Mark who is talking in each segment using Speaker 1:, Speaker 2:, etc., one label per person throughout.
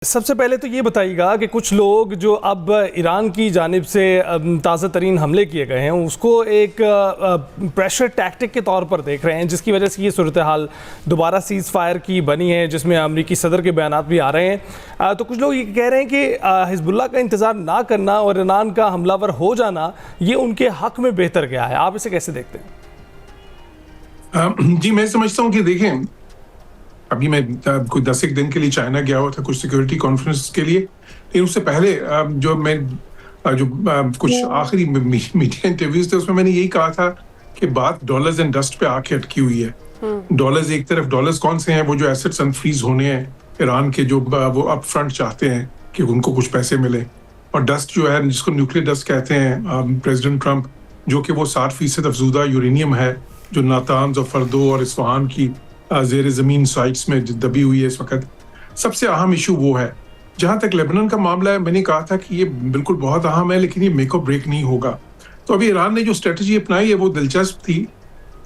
Speaker 1: सबसे पहले तो ये बताइएगा कि कुछ लोग जो अब ईरान की जानिब से ताज़ा तरीन हमले किए गए हैं उसको एक प्रेशर टैक्टिक के तौर पर देख रहे हैं, जिसकी वजह से ये सूरत हाल दोबारा सीज़ फायर की बनी है, जिसमें अमरीकी सदर के बयानात भी आ रहे हैं। तो कुछ लोग ये कह रहे हैं कि हिजबुल्लाह का इंतज़ार ना करना और ईरान का हमलावर हो जाना ये उनके हक़ में बेहतर गया है। आप इसे कैसे देखते हैं?
Speaker 2: जी, मैं समझता हूँ कि देखें, अभी मैं कोई 10 एक दिन के लिए चाइना गया हुआ था कुछ सिक्योरिटी कॉन्फ्रेंस के लिए, लेकिन उससे पहले जो कुछ आखिरी मीडिया इंटरव्यूज थे उसमें मैंने यही कहा था कि बात डॉलर्स एंड डस्ट पे आके अटकी हुई है। डॉलर्स एक तरफ, डॉलर्स कौन से हैं? वो जो एसेट्स अनफ्रीज होने हैं ईरान के, जो वो अप फ्रंट चाहते हैं कि उनको कुछ पैसे मिले, और डस्ट जो है जिसको न्यूक्लियर डस्ट कहते हैं, प्रेसिडेंट ट्रंप, जो कि वो 60% अफजूदा यूरेनियम है जो नातांज और फर्दो और इस्फहान की ज़ेर ज़मीन साइट्स में दबी हुई है इस वक्त। सबसे अहम इशू वो है। जहाँ तक लेबनान का मामला है, मैंने कहा था कि ये बिल्कुल बहुत अहम है, लेकिन ये मेक और ब्रेक नहीं होगा। तो अभी ईरान ने जो स्ट्रेटजी अपनाई है वो दिलचस्प थी।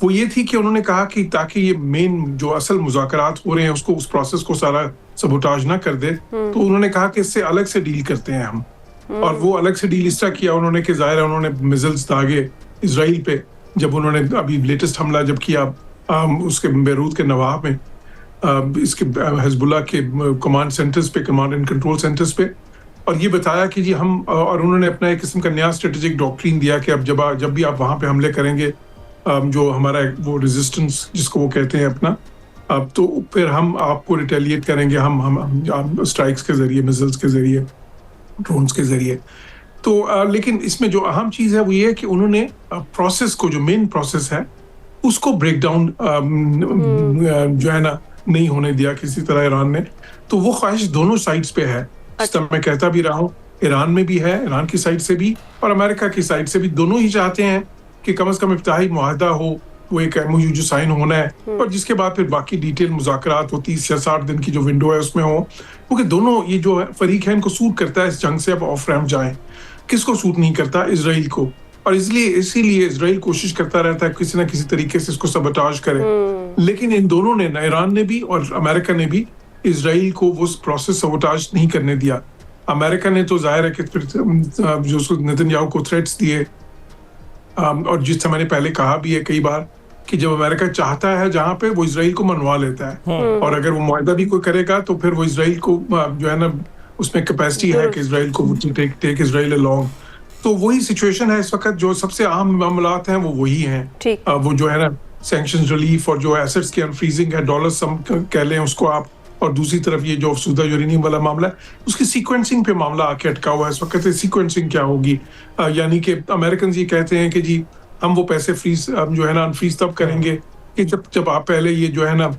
Speaker 2: वो ये थी कि उन्होंने कहा कि ताकि ये मेन जो असल मुज़ाकरात हो रहे हैं उसको, उस प्रोसेस को सारा सबोटाज ना कर दे, तो उन्होंने कहा कि इससे अलग से डील करते हैं हम। और वो अलग से डील इस तरह किया उन्होंने कि ज़ाहिर है उन्होंने मिसाइल्स दागे इसराइल पे, जब उन्होंने अभी लेटेस्ट हमला जब किया उसके बेरूत के नवाब में, इसके हिजबुल्लाह के कमांड सेंटर्स पे, कमांड एंड कंट्रोल सेंटर्स पे, और ये बताया कि जी हम, और उन्होंने अपना एक किस्म का नया स्ट्रेटेजिक डॉक्ट्रिन दिया कि अब जब भी आप वहाँ पे हमले करेंगे, जो हमारा वो रेजिस्टेंस जिसको वो कहते हैं अपना, अब तो फिर हम आपको रिटेलिएट करेंगे, हम स्ट्राइक्स के जरिए, मिसाइल्स के जरिए, ड्रोन्स के जरिए। तो लेकिन इसमें जो अहम चीज़ है वो ये है कि उन्होंने प्रोसेस को, जो मेन प्रोसेस है उसको ब्रेक डाउन जो है ना नहीं होने दिया किसी तरह ईरान ने। तो वो ख्वाहिश दोनों साइड्स पे है। इस तरह मैं कहता भी रहा हूँ, ईरान में भी है, ईरान की साइड से भी और अमेरिका की साइड से भी, दोनों ही चाहते हैं कि कम से कम इफ्ताही मुआहदा हो, वो एक MOU जो साइन होना है, और जिसके बाद फिर बाकी डिटेल मुज़ाकरात हो 30 या 60 दिन की जो विंडो है उसमें हो, क्योंकि दोनों ये जो फरीक है इनको सूट करता है इस जंग से अब ऑफ रैम्प जाएं। किसको सूट नहीं करता? इजराइल को। और इसीलिए इजराइल कोशिश करता रहता है किसी ना किसी तरीके से इसको सबोटाज करे। लेकिन इन दोनों ने, ईरान ने भी और अमेरिका ने भी, इजराइल को वो प्रोसेस सबोटाज नहीं करने दिया। अमेरिका ने तो जाहिर है कि फिर जो नेतन्याहू को थ्रेट्स दिए, और जिस मैंने पहले कहा भी है कई बार कि जब अमेरिका चाहता है जहाँ पे, वो इजराइल को मनवा लेता है, और अगर वो मुआहदा भी कोई करेगा तो फिर वो इजराइल को जो है ना, उसमें कैपेसिटी है कि इजराइल को टेक इजराइल अलोंग। तो वही सिचुएशन है इस वक्त। जो सबसे अहम मामलात हैं वो वही हैं, वो जो है ना सैंक्शंस रिलीफ और जो एसेट्स की अनफ्रीजिंग है, डॉलर सम कह लें उसको आप, और दूसरी तरफ ये जो अफसूदा यूरेनियम वाला मामला है उसकी सीक्वेंसिंग पे मामला आके अटका हुआ है इस वक्त। सीक्वेंसिंग क्या होगी? यानी कि अमेरिकन ये कहते हैं कि जी हम वो पैसे फ्रीज जो है ना अनफ्रीज तब करेंगे कि जब आप पहले ये जो है ना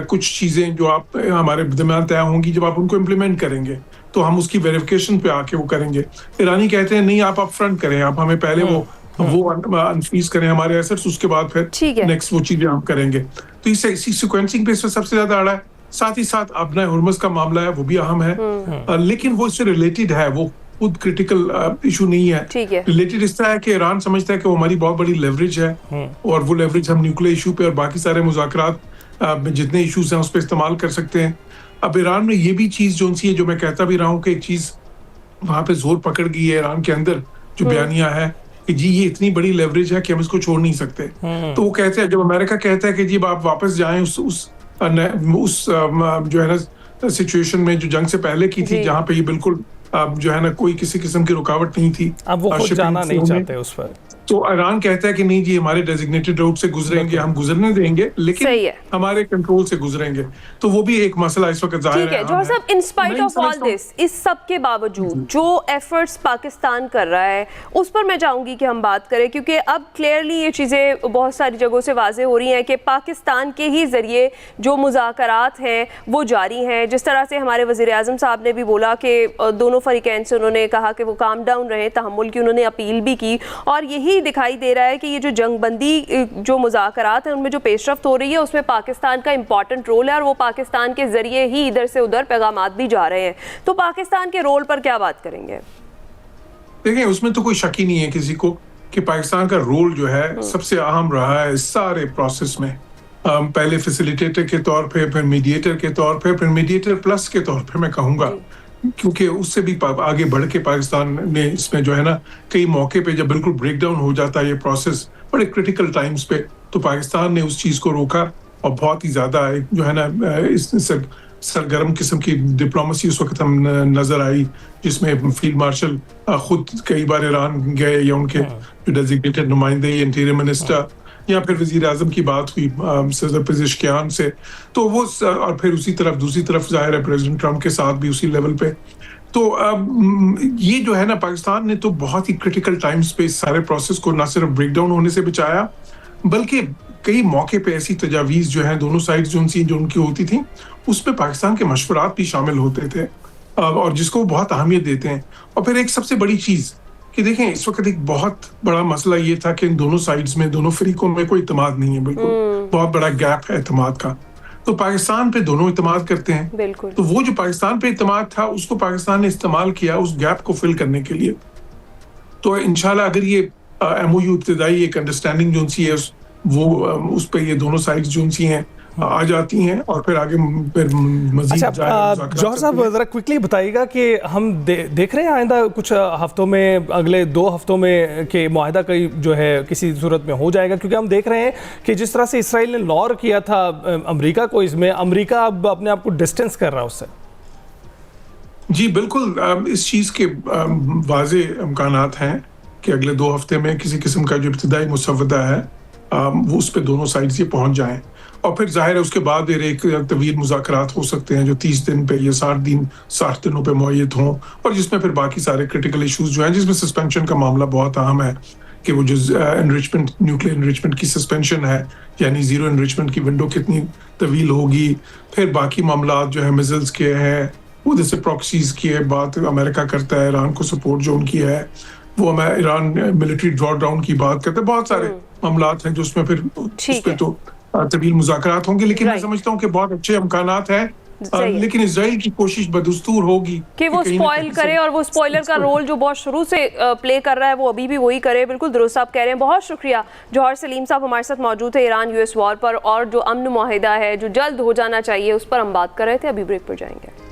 Speaker 2: कुछ चीजें जो आप हमारे दरमियान तय होंगी, जब आप उनको इम्प्लीमेंट करेंगे तो हम उसकी वेरिफिकेशन पे आके वो करेंगे। ईरानी कहते हैं नहीं, आप अपफ्रंट करें, आप हमें पहले वो अनफ्रीज करें हमारे एसेट्स, उसके बाद फिर नेक्स्ट वो चीजें हम करेंगे। तो इसी सीक्वेंसिंग पे इसमें सबसे ज्यादा अड़ा है। साथ ही साथ अपना हुर्मुज़ का मामला है, वो भी अहम है, लेकिन वो इससे रिलेटेड है, वो खुद क्रिटिकल इशू नहीं है। रिलेटेड इस तरह है कि ईरान समझता है कि वो हमारी बहुत बड़ी लेवरेज है, और वो लेवरेज हम न्यूक्लियर इशू पे और बाकी सारे मुज़ाकरात में जितने इशूज हैं उस पर इस्तेमाल कर सकते हैं। अब ईरान में ये भी चीज जो सी है, जो मैं कहता भी रहा हूँ कि एक चीज वहां पे जोर पकड़ गई है ईरान के अंदर, जो बयानिया है कि जी ये इतनी बड़ी लेवरेज है कि हम इसको छोड़ नहीं सकते। तो वो कहते हैं, जब अमेरिका कहता है कि जी आप वापस जाएं उस जो है ना सिचुएशन में जो जंग से पहले की थी, जहाँ पे ये बिल्कुल जो है ना कोई किसी किस्म की रुकावट नहीं थी,
Speaker 1: अब वो खुद जाना नहीं चाहते उस पर।
Speaker 2: तो ईरान कहता है कि नहीं जी हमारे डेजिग्नेटेड रूट से गुजरेंगे, हम गुजरने देंगे, लेकिन हमारे कंट्रोल से गुजरेंगे। तो वो भी एक मसला इस वक्त जाहिर है।
Speaker 3: जौहर साहब, in spite of all this, इस सब के बावजूद जो एफर्ट्स पाकिस्तान कर रहा है उस पर मैं चाहूंगी कि हम बात करें, क्योंकि अब क्लियरली ये चीज़ें बहुत सारी जगहों से वाजे हो रही हैं कि पाकिस्तान के ही जरिए जो मुज़ाकरात हैं वो जारी हैं। जिस तरह से हमारे वज़ीर आज़म साहब ने भी बोला कि दोनों फरीकैन से उन्होंने कहा कि वो काम डाउन रहे, तहम्मुल की उन्होंने अपील भी की, और यही दिखाई दे रहा है कि ये जो जंगबंदी जो मुज़ाकरात हैं उनमें जो पेशरफ्त हो रही है उसमें पाकिस्तान का इंपॉर्टेंट रोल है, और वो पाकिस्तान के जरिए ही इधर से उधर पैगामात भी जा रहे हैं। तो पाकिस्तान के रोल पर क्या बात करेंगे?
Speaker 2: देखिए, उसमें तो कोई शक ही नहीं है किसी को कि पाकिस्तान का रोल जो है सबसे अहम रहा है इस सारे प्रोसेस में। पहले फैसिलिटेटर के तौर पे, फिर मीडिएटर के तौर पे, फिर मीडिएटर प्लस के तौर पे मैं कहूँगा, क्योंकि उससे भी आगे बढ़ के पाकिस्तान ने इसमें जो है ना कई मौके पे जब बिल्कुल ब्रेक डाउन हो जाता है ये प्रोसेस बड़े क्रिटिकल टाइम्स पे, तो पाकिस्तान ने उस चीज़ को रोका और बहुत ही ज़्यादा जो है ना इस सरगर्म किस्म की डिप्लोमेसी उस वक्त हम नजर आई, जिसमें फील्ड मार्शल खुद कई बार ईरान गए या उनके जो डेजिग्नेटेड नुमाइंदे इंटीरियर मिनिस्टर, या फिर वजीर आजम की बात हुई सदर पेज़ेश्कियान से, तो वो और फिर उसी तरफ दूसरी तरफ जाहिर है प्रेसिडेंट ट्रम्प के साथ भी उसी लेवल पे। तो ये जो है ना पाकिस्तान ने तो बहुत ही क्रिटिकल टाइम्स पे इस सारे प्रोसेस को ना सिर्फ ब्रेक डाउन होने से बचाया, बल्कि कई मौके पे ऐसी तजावीज़ जो हैं दोनों साइड जो उनकी होती थी उसमें पाकिस्तान के मशवरात भी शामिल होते थे और जिसको वो बहुत अहमियत देते हैं। और फिर एक सबसे बड़ी चीज़ कि देखें इस वक्त एक बहुत बड़ा मसला ये था कि इन दोनों साइड्स में, दोनों फरीकों में कोई इत्मीनाद नहीं है, बिल्कुल बहुत बड़ा गैप है इत्मीनाद का। तो पाकिस्तान पे दोनों इत्मीनाद करते हैं,
Speaker 3: बिल्कुल।
Speaker 2: तो वो जो पाकिस्तान पे इत्मीनाद था उसको पाकिस्तान ने इस्तेमाल किया उस गैप को फिल करने के लिए। तो इंशाल्लाह अगर ये MOU इब्तिदाई एक अंडरस्टैंडिंग जो सी है वो उस पे ये दोनों साइड्स जो सी हैं आ जाती हैं और फिर आगे फिर मज़ीद
Speaker 1: अच्छा जौहर साहब ज़रा क्विकली बताइएगा कि हम देख रहे हैं आइंदा कुछ हफ्तों में, अगले 2 हफ्तों में कि मुआहदा कई जो है किसी सूरत में हो जाएगा, क्योंकि हम देख रहे हैं कि जिस तरह से इसराइल ने लॉर किया था अमेरिका को, इसमें अमेरिका अब अपने आप को डिस्टेंस कर रहा है उससे।
Speaker 2: जी बिल्कुल, इस चीज़ के वाज़े इम्कानात हैं कि अगले 2 हफ्ते में किसी किस्म का जो इब्तिदाई मुसव्वदा है वो उस पर दोनों साइड्स ये पहुंच जाएं और फिर जाहिर है उसके बाद एक तवील मुज़ाकरात हो सकते हैं जो 30 दिन पे या 60 दिनों पे मुअय्यद हों, और जिसमें फिर बाकी सारे क्रिटिकल इश्यूज जो हैं, जिसमें सस्पेंशन का मामला बहुत अहम है कि वो जो एनरिचमेंट, न्यूक्लियर एनरिचमेंट की सस्पेंशन है, यानी ज़ीरो एनरिचमेंट की विंडो कितनी तवील होगी, फिर बाकी मामला जो है मिसाइल्स के हैं, वो जैसे प्रॉक्सीज की है बात अमेरिका करता है, ईरान को सपोर्ट जो उनकी है वो ईरान मिलिट्री ड्रॉ डाउन की बात करते हैं, बहुत सारे मामलात हैं जो उसमें फिर उस पे तो तवील मुज़ाकरात होंगे, लेकिन मैं समझता हूँ कि बहुत अच्छे इम्कानात हैं, लेकिन इजराइल की कोशिश बदस्तूर होगी
Speaker 3: कि वो स्पॉइल करे और वो स्पॉइलर का रोल जो बहुत शुरू से प्ले कर रहा है वो अभी भी वही करे। बिल्कुल दुरुस्त आप कह रहे हैं। बहुत शुक्रिया जौहर सलीम साहब हमारे साथ मौजूद है ईरान US वॉर पर और जो अमन मुआहिदा है जो जल्द हो जाना चाहिए उस पर हम बात कर रहे थे। अभी ब्रेक पर जाएंगे।